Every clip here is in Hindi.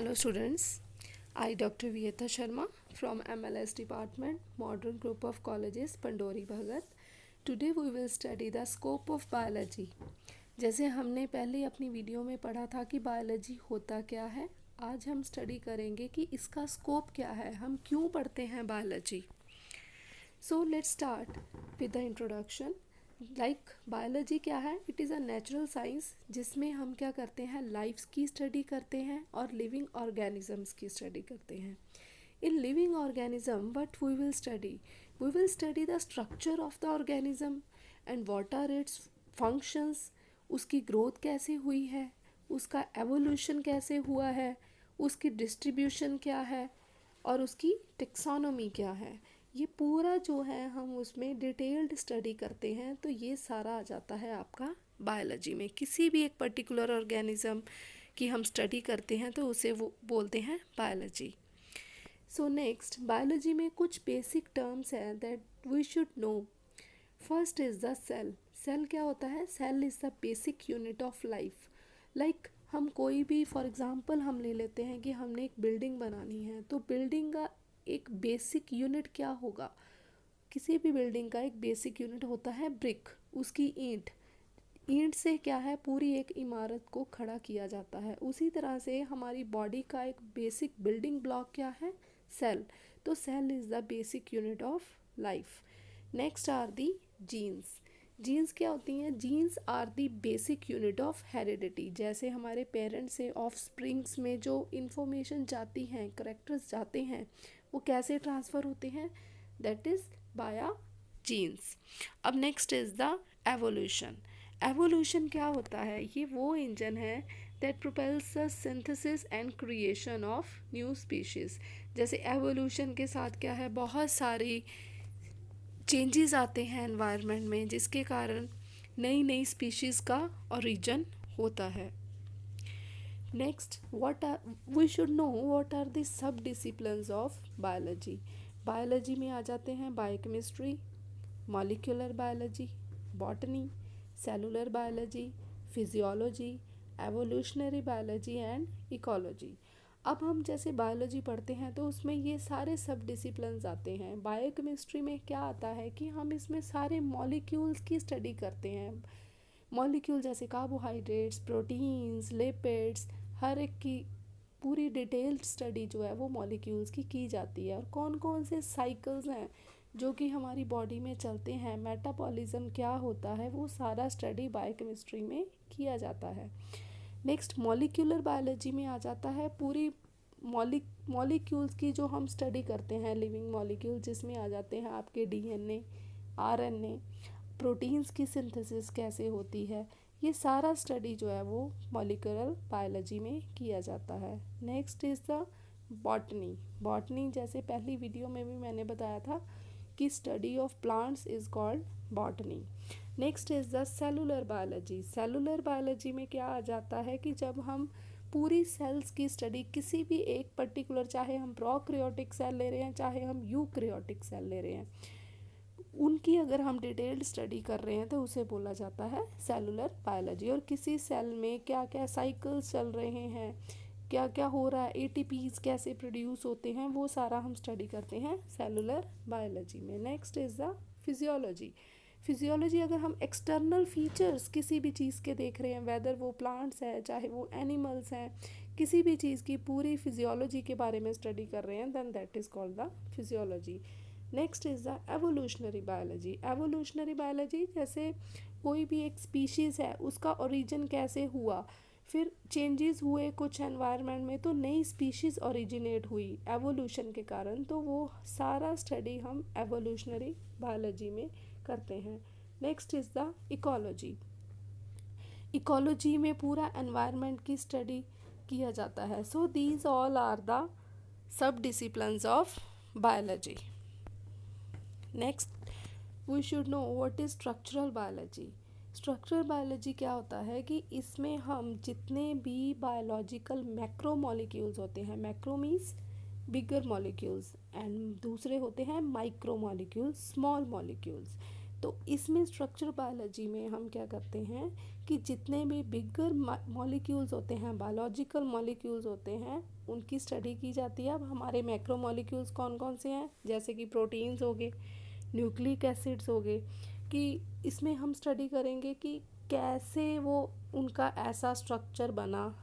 Hello students, I Dr. Vieta Sharma from MLS Department, Modern Group of Colleges, Pandori Bhagat. Today we will study the scope of biology. जैसे हमने पहले अपनी वीडियो में पढ़ा था कि बायोलॉजी होता क्या है, आज हम स्टडी करेंगे कि इसका स्कोप क्या है, हम क्यों पढ़ते हैं biology. So let's start with the introduction. Like biology क्या है? It is a natural science जिसमें हम क्या करते हैं, लाइफ्स की स्टडी करते हैं और लिविंग ऑर्गेनिजम्स की स्टडी करते हैं. In living organism what we will study the structure of the organism and what are its functions. उसकी ग्रोथ कैसे हुई है, उसका एवोल्यूशन कैसे हुआ है, उसकी डिस्ट्रीब्यूशन क्या है और उसकी टेक्सोनोमी क्या है. ये पूरा जो है हम उसमें डिटेल्ड स्टडी करते हैं. तो ये सारा आ जाता है आपका बायोलॉजी में. किसी भी एक पर्टिकुलर ऑर्गेनिज्म की हम स्टडी करते हैं तो उसे वो बोलते हैं बायोलॉजी. सो नेक्स्ट, बायोलॉजी में कुछ बेसिक टर्म्स हैं that we should know. First is the cell. Cell क्या होता है? Cell is the basic unit of life. Like हम कोई भी फॉर एग्ज़ाम्पल हम ले लेते हैं कि हमने एक बिल्डिंग बनानी है, तो बिल्डिंग का एक बेसिक यूनिट क्या होगा? किसी भी बिल्डिंग का एक बेसिक यूनिट होता है ब्रिक, उसकी ईंट. ईंट से क्या है, पूरी एक इमारत को खड़ा किया जाता है. उसी तरह से हमारी बॉडी का एक बेसिक बिल्डिंग ब्लॉक क्या है? सेल. तो cell is the basic unit of life. Next are the genes. Genes क्या होती हैं? Genes are the basic unit of heredity. जैसे हमारे पेरेंट्स से ऑफ स्प्रिंग्स में जो इन्फॉर्मेशन जाती हैं, करेक्टर्स जाते हैं, वो कैसे ट्रांसफ़र होते हैं? दैट इज़ बाया जीन्स. अब next is the evolution. Evolution क्या होता है? ये वो इंजन है that propels the synthesis and creation of new species. जैसे एवोल्यूशन के साथ क्या है, बहुत सारी चेंजेस आते हैं एनवायरनमेंट में, जिसके कारण नई नई स्पीशीज़ का ओरिजिन होता है. Next, what are we should know what are the sub disciplines of biology. Biology में आ जाते हैं biochemistry, molecular biology, botany, cellular biology, physiology, evolutionary biology and ecology. अब हम जैसे बायोलॉजी पढ़ते हैं तो उसमें ये सारे सब डिसिप्लिन्स आते हैं. बायोकेमिस्ट्री में क्या आता है कि हम इसमें सारे मॉलिक्यूल्स की स्टडी करते हैं. मॉलिक्यूल जैसे कार्बोहाइड्रेट्स, प्रोटीन्स, लिपिड्स, हर एक की पूरी डिटेल्ड स्टडी जो है वो मॉलिक्यूल्स की जाती है. और कौन कौन से साइकिल्स हैं जो कि हमारी बॉडी में चलते हैं, मेटाबॉलिज्म क्या होता है, वो सारा स्टडी बायोकेमिस्ट्री में किया जाता है. नेक्स्ट, मॉलिक्यूलर बायोलॉजी में आ जाता है पूरी मॉलिक्यूल्स की जो हम स्टडी करते हैं, लिविंग मॉलिक्यूल, जिसमें आ जाते हैं आपके डीएनए, आरएनए, प्रोटीन्स की सिंथेसिस कैसे होती है. ये सारा स्टडी जो है वो मॉलिक्यूलर बायोलॉजी में किया जाता है. Next is the botany. Botany जैसे पहली वीडियो में भी मैंने बताया था कि study of plants is called botany. Next is the cellular biology. Cellular biology में क्या आ जाता है कि जब हम पूरी सेल्स की स्टडी किसी भी एक पर्टिकुलर, चाहे हम प्रोकैरियोटिक सेल ले रहे हैं, चाहे हम यूकैरियोटिक सेल ले रहे हैं, उनकी अगर हम डिटेल्ड स्टडी कर रहे हैं तो उसे बोला जाता है सेलुलर बायोलॉजी. और किसी सेल में क्या क्या साइकिल्स चल रहे हैं, क्या क्या हो रहा है, एटीपीज कैसे प्रोड्यूस होते हैं, वो सारा हम स्टडी करते हैं सेलुलर बायोलॉजी में. Next is the physiology. Physiology, अगर हम एक्सटर्नल फीचर्स किसी भी चीज़ के देख रहे हैं, वेदर वो प्लांट्स है चाहे वो एनिमल्स हैं, किसी भी चीज़ की पूरी फिजियोलॉजी के बारे में स्टडी कर रहे हैं, then that is called the physiology. Next is the evolutionary biology. Evolutionary biology जैसे कोई भी एक स्पीशीज़ है, उसका ओरिजिन कैसे हुआ, फिर चेंजेस हुए कुछ एनवायरनमेंट में तो नई स्पीशीज़ ओरिजिनेट हुई एवोल्यूशन के कारण, तो वो सारा स्टडी हम एवोल्यूशनरी बायोलॉजी में करते हैं. Next is the ecology. Ecology में पूरा एनवायरनमेंट की स्टडी किया जाता है. So these all are the sub disciplines of biology. Next, we should know what is structural biology. Structural biology क्या होता है कि इसमें हम जितने भी बायोलॉजिकल मैक्रो मॉलिक्यूल्स होते हैं, macro means bigger molecules and दूसरे होते हैं माइक्रो मॉलिक्यूल्स, स्मॉल मॉलिक्यूल्स. तो इसमें स्ट्रक्चर बायोलॉजी में हम क्या करते हैं कि जितने भी बिगर मॉलिक्यूल्स होते हैं, बायोलॉजिकल मॉलिक्यूल्स होते हैं, उनकी स्टडी की जाती है। अब हमारे मैक्रो मॉलिक्यूल्स कौन कौन से हैं, जैसे कि प्रोटीन्स हो गए, न्यूक्लिक एसिड्स हो गए, कि इसमें हम स्टडी करेंगे कि कैसे वो उनका ऐसा स्ट्रक्चर बना,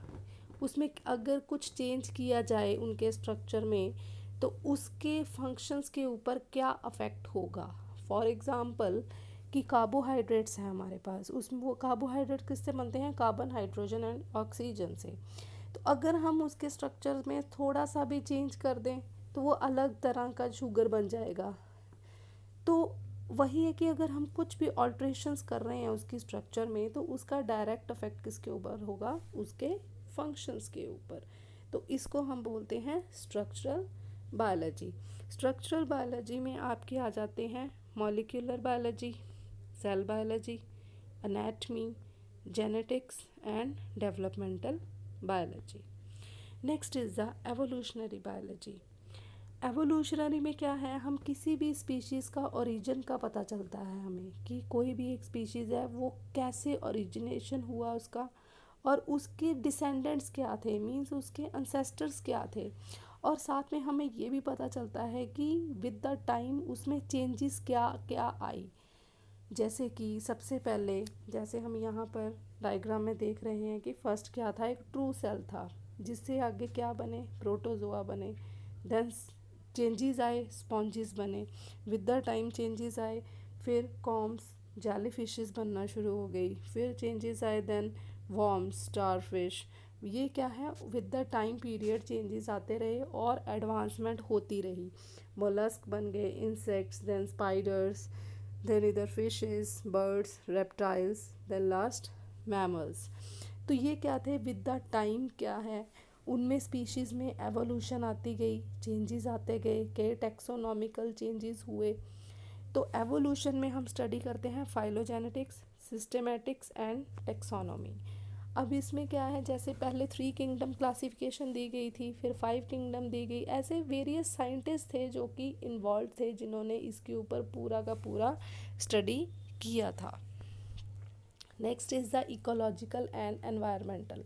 उसमें अगर कुछ चेंज किया जाए उनके स्ट्रक्चर में तो उसके फंक्शंस के ऊपर क्या अफेक्ट होगा। फॉर एग्ज़ाम्पल कि कार्बोहाइड्रेट्स हैं हमारे पास, उसमें वो कार्बोहाइड्रेट किससे बनते हैं, कार्बन, हाइड्रोजन एंड ऑक्सीजन से। तो अगर हम उसके स्ट्रक्चर में थोड़ा सा भी चेंज कर दें तो वो अलग तरह का शुगर बन जाएगा। तो वही है कि अगर हम कुछ भी ऑल्ट्रेशंस कर रहे हैं उसकी स्ट्रक्चर में तो उसका डायरेक्ट इफेक्ट किसके ऊपर होगा, उसके फंक्शंस के ऊपर। तो इसको हम बोलते हैं स्ट्रक्चरल बायोलॉजी। स्ट्रक्चरल बायोलॉजी में आपके आ जाते हैं molecular biology, cell biology, anatomy, genetics and developmental biology. Next is the evolutionary biology. Evolutionary में क्या है, हम किसी भी स्पीशीज़ का ओरिजिन का पता चलता है हमें कि कोई भी एक स्पीशीज़ है वो कैसे ओरिजिनेशन हुआ उसका, और उसके डिसेंडेंट्स क्या थे, मींस उसके अनसेस्टर्स क्या थे। और साथ में हमें ये भी पता चलता है कि विद द टाइम उसमें चेंजेस क्या क्या आई। जैसे कि सबसे पहले, जैसे हम यहाँ पर डायग्राम में देख रहे हैं कि फर्स्ट क्या था, एक ट्रू सेल था, जिससे आगे क्या बने, प्रोटोजोआ बने। देन चेंजेस आए, स्पॉन्जेस बने, विद द टाइम चेंजेस आए, फिर कॉम्स, जेली फिशेस बनना शुरू हो गई, फिर चेंजेस आए, देन वॉर्म्स, स्टार फिश। ये क्या है, with the time period changes आते रहे और एडवांसमेंट होती रही। मोलस्क बन गए, इंसेक्ट्स, देन स्पाइडर्स, देन इधर fishes, birds, reptiles, then last mammals. तो ये क्या थे, विद द टाइम क्या है, उनमें स्पीशीज़ में एवोल्यूशन आती गई, चेंजेस आते गए, कई टेक्सोनॉमिकल चेंजेस हुए। तो एवोल्यूशन में हम स्टडी करते हैं फाइलोजेनेटिक्स, सिस्टेमेटिक्स एंड टेक्सोनॉमी। अब इसमें क्या है, जैसे पहले 3 किंगडम क्लासिफिकेशन दी गई थी, फिर 5 किंगडम दी गई, ऐसे वेरियस साइंटिस्ट थे जो कि इन्वॉल्व थे, जिन्होंने इसके ऊपर पूरा का पूरा स्टडी किया था। Next is the ecological and environmental.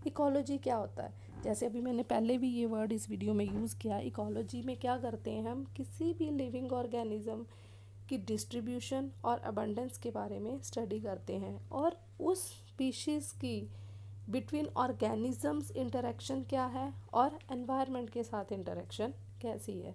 Ecology क्या होता है, जैसे अभी मैंने पहले भी ये वर्ड इस वीडियो में यूज़ किया। इकोलॉजी में क्या करते हैं, हम किसी भी लिविंग ऑर्गेनिज्म की डिस्ट्रीब्यूशन और अबंडेंस के बारे में स्टडी करते हैं, और उस स्पीशीज़ की बिटवीन ऑर्गेनिजम्स इंटरेक्शन क्या है और एनवायरनमेंट के साथ इंटरेक्शन कैसी है।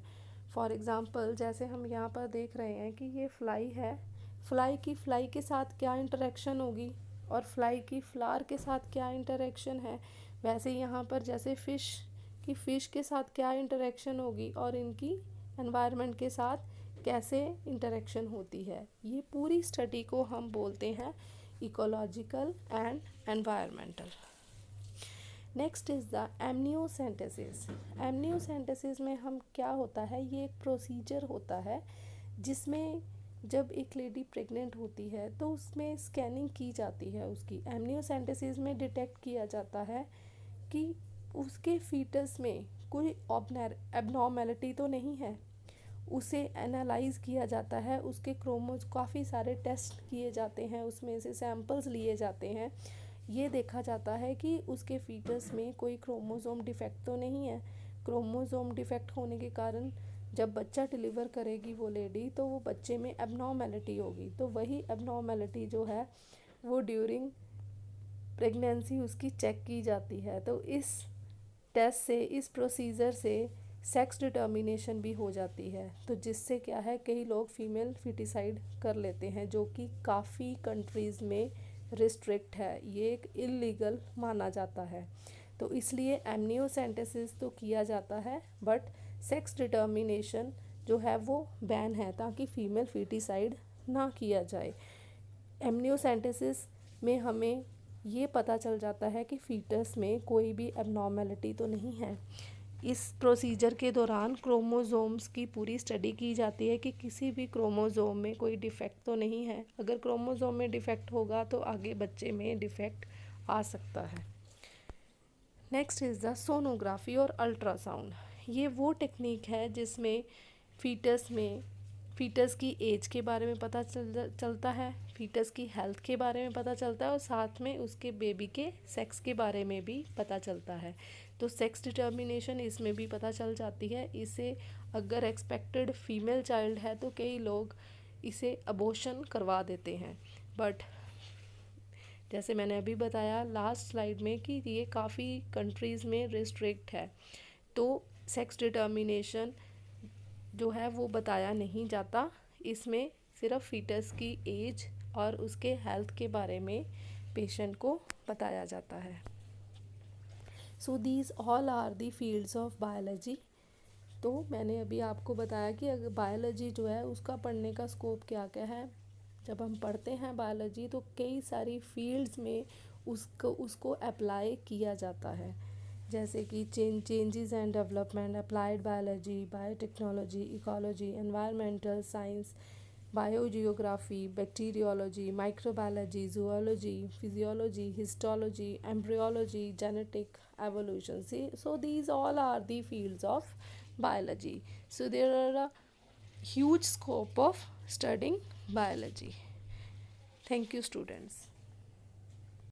फॉर एग्ज़ाम्पल जैसे हम यहाँ पर देख रहे हैं कि ये फ्लाई है, फ्लाई के साथ क्या इंटरेक्शन होगी और फ्लाई की फ्लावर के साथ क्या इंटरेक्शन है, वैसे यहाँ पर जैसे फ़िश के साथ क्या इंटरेक्शन होगी और इनकी एनवायरनमेंट के साथ कैसे इंटरेक्शन होती है। ये पूरी स्टडी को हम बोलते हैं ecological and environmental. Next is the amniocentesis. Amniocentesis में हम क्या होता है, ये एक प्रोसीजर होता है जिसमें जब एक लेडी प्रेग्नेंट होती है तो उसमें स्कैनिंग की जाती है उसकी। एमनियोसेंटेसिस में डिटेक्ट किया जाता है कि उसके फीटस में कोई एबनॉर्मेलिटी तो नहीं है, उसे एनालाइज किया जाता है, उसके क्रोमोज काफ़ी सारे टेस्ट किए जाते हैं, उसमें से सैंपल्स लिए जाते हैं। ये देखा जाता है कि उसके फीटस में कोई क्रोमोसोम डिफेक्ट तो नहीं है। क्रोमोसोम डिफेक्ट होने के कारण जब बच्चा डिलीवर करेगी वो लेडी तो वो बच्चे में एबनॉर्मेलिटी होगी, तो वही एबनॉर्मेलिटी जो है वो ड्यूरिंग प्रेगनेंसी उसकी चेक की जाती है। तो इस टेस्ट से, इस प्रोसीजर से सेक्स डिटर्मिनेशन भी हो जाती है, तो जिससे क्या है, कई लोग फीमेल फिटिसाइड कर लेते हैं, जो कि काफ़ी कंट्रीज़ में रिस्ट्रिक्ट है, ये एक इलीगल माना जाता है। तो इसलिए एमनियोसेंटेसिस तो किया जाता है, बट सेक्स डिटर्मिनेशन जो है वो बैन है, ताकि फीमेल फिटिसाइड ना किया जाए। एमनियोसेंटेसिस में हमें ये पता चल जाता है कि फीटस में कोई भी एबनॉर्मेलिटी तो नहीं है। इस प्रोसीजर के दौरान क्रोमोसोम्स की पूरी स्टडी की जाती है कि किसी भी क्रोमोसोम में कोई डिफेक्ट तो नहीं है। अगर क्रोमोसोम में डिफेक्ट होगा तो आगे बच्चे में डिफेक्ट आ सकता है। नेक्स्ट इज़ द सोनोग्राफी और अल्ट्रासाउंड। ये वो टेक्निक है जिसमें फीटस में फीटस की एज के बारे में पता चलता है, फीटस की हेल्थ के बारे में पता चलता है और साथ में उसके बेबी के सेक्स के बारे में भी पता चलता है। तो सेक्स डिटर्मिनेशन इसमें भी पता चल जाती है। इसे अगर एक्सपेक्टेड फीमेल चाइल्ड है तो कई लोग इसे अबॉर्शन करवा देते हैं, बट जैसे मैंने अभी बताया लास्ट स्लाइड में कि ये काफ़ी कंट्रीज़ में रिस्ट्रिक्ट है, तो सेक्स डिटर्मिनेशन जो है वो बताया नहीं जाता। इसमें सिर्फ फीटस की एज और उसके हेल्थ के बारे में पेशेंट को बताया जाता है। So these all are the fields of biology. तो मैंने अभी आपको बताया कि अगर बायोलॉजी जो है उसका पढ़ने का स्कोप क्या क्या है। जब हम पढ़ते हैं बायोलॉजी तो कई सारी फील्ड्स में उसको अप्लाई किया जाता है, जैसे कि changes and development, applied biology, biotechnology, ecology, environmental science, biogeography, bacteriology, microbiology, zoology, physiology, histology, embryology, genetic, evolution. See, so these all are the fields of biology. So there are a huge scope of studying biology. Thank you, students.